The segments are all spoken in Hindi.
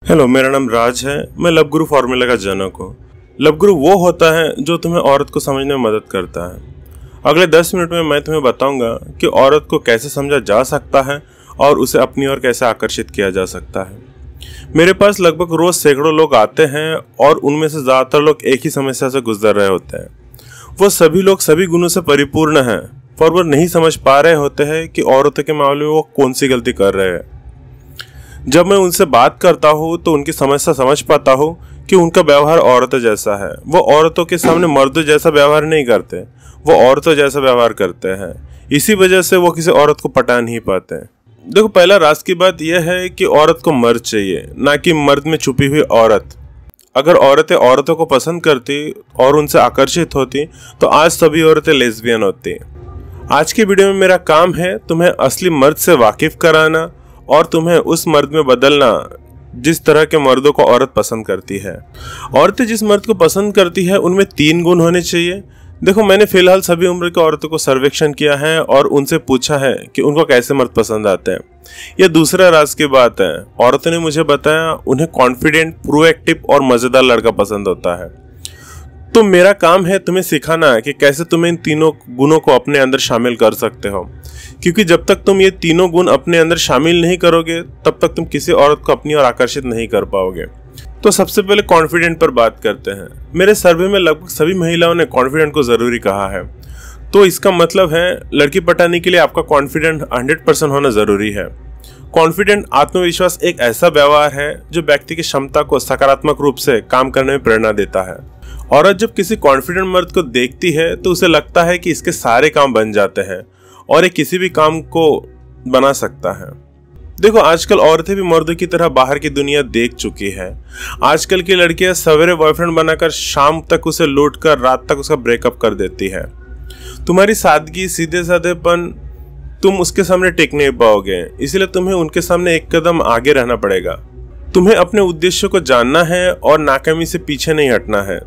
हेलो, मेरा नाम राज है। मैं लव गुरु फॉर्मूला का जनक हूँ। लव गुरु वो होता है जो तुम्हें औरत को समझने में मदद करता है। अगले 10 मिनट में मैं तुम्हें बताऊंगा कि औरत को कैसे समझा जा सकता है और उसे अपनी ओर कैसे आकर्षित किया जा सकता है। मेरे पास लगभग रोज सैकड़ों लोग आते हैं और उनमें से ज़्यादातर लोग एक ही समस्या से गुजर रहे होते हैं। वो सभी लोग सभी गुणों से परिपूर्ण हैं, पर वो नहीं समझ पा रहे होते हैं कि औरतों के मामले में वो कौन सी गलती कर रहे हैं। जब मैं उनसे बात करता हूँ तो उनकी समस्या समझ पाता हूँ कि उनका व्यवहार औरतों जैसा है। वो औरतों के सामने मर्दों जैसा व्यवहार नहीं करते, वो औरतों जैसा व्यवहार करते हैं। इसी वजह से वो किसी औरत को पटा नहीं पाते। देखो, पहला राज की बात यह है कि औरत को मर्द चाहिए, ना कि मर्द में छुपी हुई औरत। अगर औरतें औरतों को पसंद करती और उनसे आकर्षित होती तो आज सभी औरतें लेस्बियन होती। आज की वीडियो में मेरा काम है तुम्हें असली मर्द से वाकिफ कराना और तुम्हें उस मर्द में बदलना जिस तरह के मर्दों को औरत पसंद करती है। औरतें जिस मर्द को पसंद करती है उनमें 3 गुण होने चाहिए। देखो, मैंने फिलहाल सभी उम्र के औरतों को सर्वेक्षण किया है और उनसे पूछा है कि उनको कैसे मर्द पसंद आते हैं। यह दूसरा राज की बात है। औरतों ने मुझे बताया उन्हें कॉन्फिडेंट, प्रोएक्टिव और मजेदार लड़का पसंद होता है। तो मेरा काम है तुम्हें सिखाना कि कैसे तुम इन तीनों गुणों को अपने अंदर शामिल कर सकते हो, क्योंकि जब तक तुम ये तीनों गुण अपने अंदर शामिल नहीं करोगे तब तक तुम किसी औरत को अपनी ओर आकर्षित नहीं कर पाओगे। तो सबसे पहले कॉन्फिडेंट पर बात करते हैं। मेरे सर्वे में लगभग सभी महिलाओं ने कॉन्फिडेंट को जरूरी कहा है। तो इसका मतलब है लड़की पटाने के लिए आपका कॉन्फिडेंट 100% होना जरूरी है। कॉन्फिडेंट आत्मविश्वास एक ऐसा व्यवहार है जो व्यक्ति की क्षमता को सकारात्मक रूप से काम करने में प्रेरणा देता है। औरत जब किसी कॉन्फिडेंट मर्द को देखती है तो उसे लगता है कि इसके सारे काम बन जाते हैं और ये किसी भी काम को बना सकता है। देखो, आजकल औरतें भी मर्दों की तरह बाहर की दुनिया देख चुकी है। आजकल की लड़कियां सवेरे बॉयफ्रेंड बनाकर शाम तक उसे लूट कर रात तक उसका ब्रेकअप कर देती है। तुम्हारी सादगी, सीधे साधेपन तुम उसके सामने टिक नहीं पाओगे, इसलिए तुम्हें उनके सामने एक कदम आगे रहना पड़ेगा। तुम्हें अपने उद्देश्य को जानना है और नाकामी से पीछे नहीं हटना है।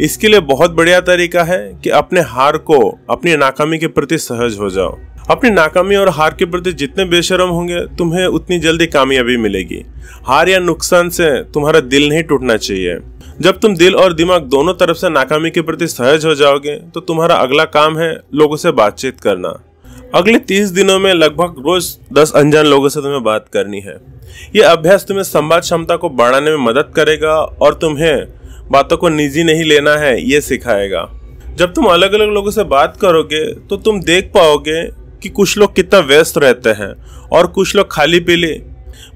इसके लिए बहुत बढ़िया तरीका है कि अपने हार को अपनी नाकामी के प्रति सहज हो जाओ। अपनी नाकामी और हार के प्रति जितने बेशर्म होंगे तुम्हें उतनी जल्दी कामयाबी मिलेगी। हार या नुकसान से तुम्हारा दिल नहीं टूटना चाहिए। जब तुम दिल और दिमाग दोनों तरफ से नाकामी के प्रति सहज हो जाओगे तो तुम्हारा अगला काम है लोगों से बातचीत करना। अगले 30 दिनों में लगभग रोज 10 अनजान लोगों से तुम्हें बात करनी है। यह अभ्यास तुम्हें संवाद क्षमता को बढ़ाने में मदद करेगा और तुम्हें बातों को निजी नहीं लेना है ये सिखाएगा। जब तुम अलग अलग लोगों से बात करोगे तो तुम देख पाओगे कि कुछ लोग कितना व्यस्त रहते हैं और कुछ लोग खाली पीली।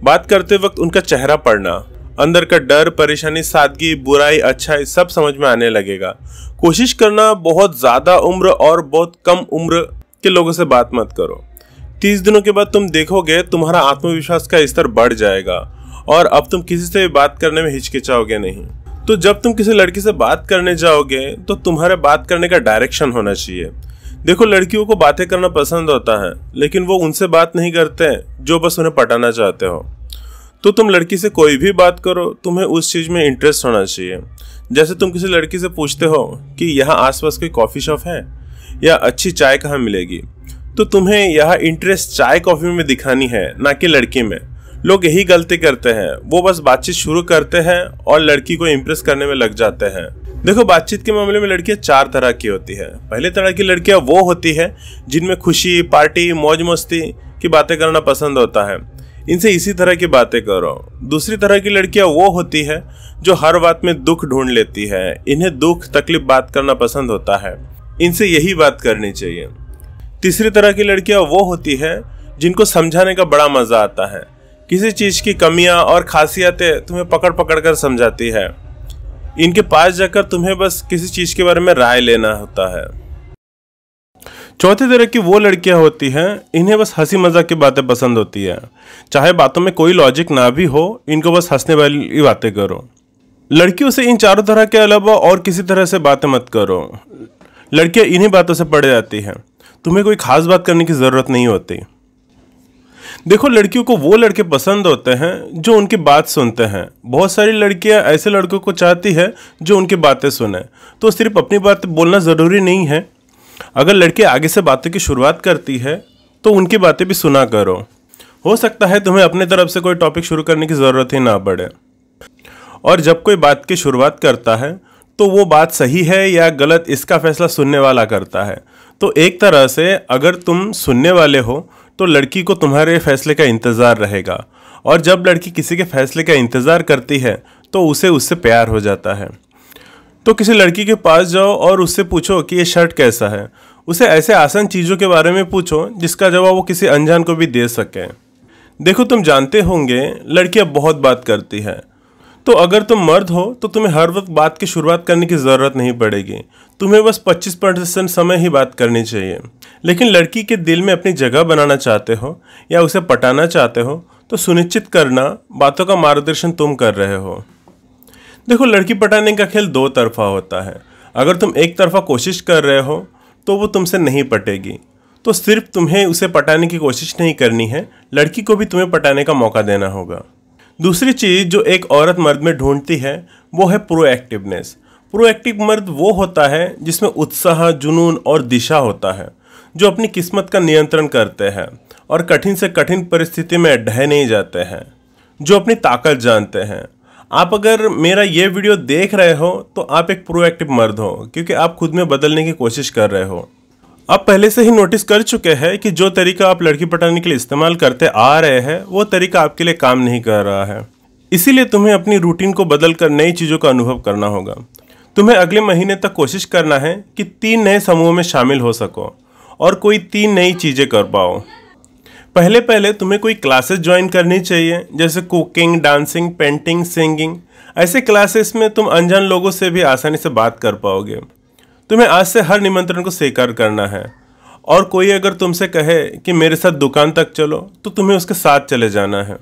बात करते वक्त उनका चेहरा पढ़ना, अंदर का डर, परेशानी, सादगी, बुराई, अच्छाई सब समझ में आने लगेगा। कोशिश करना बहुत ज्यादा उम्र और बहुत कम उम्र के लोगों से बात मत करो। 30 दिनों के बाद तुम देखोगे तुम्हारा आत्मविश्वास का स्तर बढ़ जाएगा और अब तुम किसी से बात करने में हिचकिचाओगे नहीं। तो जब तुम किसी लड़की से बात करने जाओगे तो तुम्हारे बात करने का डायरेक्शन होना चाहिए। देखो, लड़कियों को बातें करना पसंद होता है, लेकिन वो उनसे बात नहीं करते जो बस उन्हें पटाना चाहते हो। तो तुम लड़की से कोई भी बात करो, तुम्हें उस चीज में इंटरेस्ट होना चाहिए। जैसे तुम किसी लड़की से पूछते हो कि यहाँ आसपास कोई कॉफी शॉप है या अच्छी चाय कहाँ मिलेगी, तो तुम्हें यह इंटरेस्ट चाय कॉफी में दिखानी है, ना कि लड़की में। लोग यही गलती करते हैं, वो बस बातचीत शुरू करते हैं और लड़की को इम्प्रेस करने में लग जाते हैं। देखो, बातचीत के मामले में लड़कियां 4 तरह की होती है। पहले तरह की लड़कियां वो होती है जिनमें खुशी, पार्टी, मौज मस्ती की बातें करना पसंद होता है, इनसे इसी तरह की बातें करो। दूसरी तरह की लड़कियां वो होती है जो हर बात में दुख ढूंढ लेती है, इन्हें दुख तकलीफ बात करना पसंद होता है, इनसे यही बात करनी चाहिए। तीसरी तरह की लड़कियां वो होती है जिनको समझाने का बड़ा मजा आता है। किसी चीज की कमियां और खासियतें तुम्हें पकड़ पकड़ कर समझाती है। इनके पास जाकर तुम्हें बस किसी चीज के बारे में राय लेना होता है। चौथी तरह की वो लड़कियां होती हैं, इन्हें बस हंसी मजाक की बातें पसंद होती है। चाहे बातों में कोई लॉजिक ना भी हो, इनको बस हंसने वाली बातें करो। लड़कियों से इन चारों तरह के अलावा और किसी तरह से बातें मत करो। लड़कियां इन्हीं बातों से पड़ जाती हैं, तुम्हें कोई खास बात करने की जरूरत नहीं होती। देखो, लड़कियों को वो लड़के पसंद होते हैं जो उनकी बात सुनते हैं। बहुत सारी लड़कियां ऐसे लड़कों को चाहती है जो उनकी बातें सुने। तो सिर्फ अपनी बात बोलना जरूरी नहीं है। अगर लड़की आगे से बातों की शुरुआत करती है तो उनकी बातें भी सुना करो। हो सकता है तुम्हें अपने तरफ से कोई टॉपिक शुरू करने की जरूरत ही ना पड़े। और जब कोई बात की शुरुआत करता है तो वो बात सही है या गलत इसका फैसला सुनने वाला करता है। तो एक तरह से अगर तुम सुनने वाले हो तो लड़की को तुम्हारे फैसले का इंतज़ार रहेगा, और जब लड़की किसी के फैसले का इंतज़ार करती है तो उसे उससे प्यार हो जाता है। तो किसी लड़की के पास जाओ और उससे पूछो कि ये शर्ट कैसा है। उसे ऐसे आसान चीज़ों के बारे में पूछो जिसका जवाब वो किसी अनजान को भी दे सके। देखो, तुम जानते होंगे लड़कियां बहुत बात करती हैं, तो अगर तुम मर्द हो तो तुम्हें हर वक्त बात की शुरुआत करने की ज़रूरत नहीं पड़ेगी। तुम्हें बस 25% समय ही बात करनी चाहिए। लेकिन लड़की के दिल में अपनी जगह बनाना चाहते हो या उसे पटाना चाहते हो तो सुनिश्चित करना बातों का मार्गदर्शन तुम कर रहे हो। देखो, लड़की पटाने का खेल दो तरफा होता है। अगर तुम एक तरफा कोशिश कर रहे हो तो वो तुमसे नहीं पटेगी। तो सिर्फ तुम्हें उसे पटाने की कोशिश नहीं करनी है, लड़की को भी तुम्हें पटाने का मौका देना होगा। दूसरी चीज़ जो एक औरत मर्द में ढूंढती है वो है प्रोएक्टिवनेस। प्रोएक्टिव मर्द वो होता है जिसमें उत्साह, जुनून और दिशा होता है, जो अपनी किस्मत का नियंत्रण करते हैं और कठिन से कठिन परिस्थिति में ढह नहीं जाते हैं, जो अपनी ताकत जानते हैं। आप अगर मेरा ये वीडियो देख रहे हो तो आप एक प्रोएक्टिव मर्द हो, क्योंकि आप खुद में बदलने की कोशिश कर रहे हो। आप पहले से ही नोटिस कर चुके हैं कि जो तरीका आप लड़की पटाने के लिए इस्तेमाल करते आ रहे हैं वो तरीका आपके लिए काम नहीं कर रहा है। इसीलिए तुम्हें अपनी रूटीन को बदल कर नई चीज़ों का अनुभव करना होगा। तुम्हें अगले महीने तक कोशिश करना है कि 3 नए समूहों में शामिल हो सको और कोई 3 नई चीज़ें कर पाओ। पहले पहले तुम्हें कोई क्लासेस ज्वाइन करनी चाहिए, जैसे कुकिंग, डांसिंग, पेंटिंग, सिंगिंग। ऐसे क्लासेस में तुम अनजान लोगों से भी आसानी से बात कर पाओगे। तुम्हें आज से हर निमंत्रण को स्वीकार करना है, और कोई अगर तुमसे कहे कि मेरे साथ दुकान तक चलो तो तुम्हें उसके साथ चले जाना है।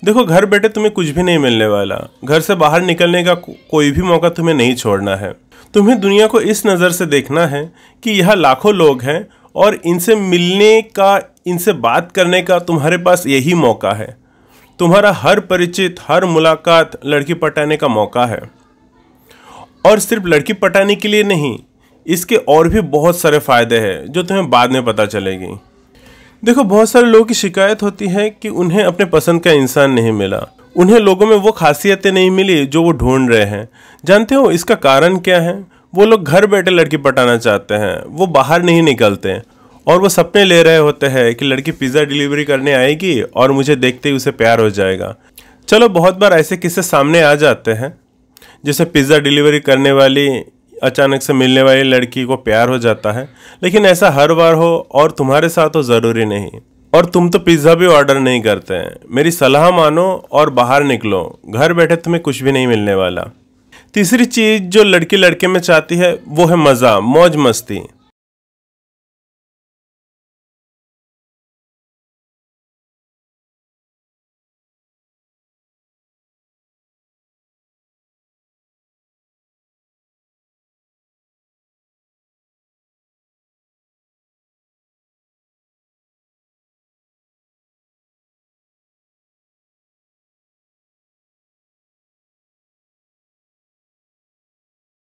देखो, घर बैठे तुम्हें कुछ भी नहीं मिलने वाला। घर से बाहर निकलने का कोई भी मौका तुम्हें नहीं छोड़ना है। तुम्हें दुनिया को इस नज़र से देखना है कि यहाँ लाखों लोग हैं और इनसे मिलने का, इनसे बात करने का तुम्हारे पास यही मौका है। तुम्हारा हर परिचित, हर मुलाकात लड़की पटाने का मौका है। और सिर्फ लड़की पटाने के लिए नहीं, इसके और भी बहुत सारे फ़ायदे हैं जो तुम्हें बाद में पता चलेगी। देखो, बहुत सारे लोगों की शिकायत होती है कि उन्हें अपने पसंद का इंसान नहीं मिला, उन्हें लोगों में वो खासियतें नहीं मिली जो वो ढूंढ रहे हैं। जानते हो इसका कारण क्या है? वो लोग घर बैठे लड़की पटाना चाहते हैं, वो बाहर नहीं निकलते हैं, और वो सपने ले रहे होते हैं कि लड़की पिज़्ज़ा डिलीवरी करने आएगी और मुझे देखते ही उसे प्यार हो जाएगा। चलो, बहुत बार ऐसे किस्से सामने आ जाते हैं, जैसे पिज़्ज़ा डिलीवरी करने वाली अचानक से मिलने वाली लड़की को प्यार हो जाता है। लेकिन ऐसा हर बार हो और तुम्हारे साथ हो ज़रूरी नहीं। और तुम तो पिज़्ज़ा भी ऑर्डर नहीं करते हैं। मेरी सलाह मानो और बाहर निकलो, घर बैठे तुम्हें कुछ भी नहीं मिलने वाला। तीसरी चीज़ जो लड़की लड़के में चाहती है वो है मज़ा, मौज मस्ती।